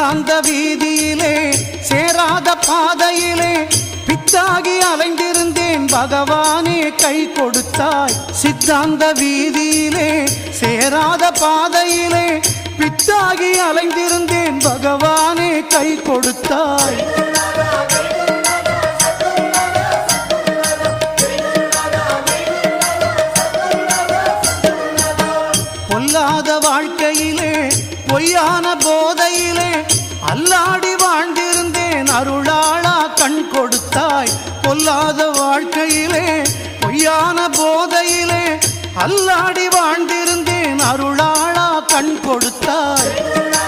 சித்தாந்த வீதியிலே சேராத பாதையிலே பித்தாகி அலைந்திருந்தேன் பகவானே கை கொடுத்தாய். சித்தாந்த வீதியிலே சேராத பாதையிலே பித்தாகி அலைந்திருந்தேன் பகவானே கை கொடுத்தாய். பொல்லாத வாழ்க்கையிலே பொய்யான போதையிலே அல்லாடி வாழ்ந்திருந்தேன் அருளாளா கண் கொடுத்தாய். பொல்லாத வாழ்க்கையிலே பொய்யான போதையிலே அல்லாடி வாழ்ந்திருந்தேன் அருளாளா கண் கொடுத்தாய்.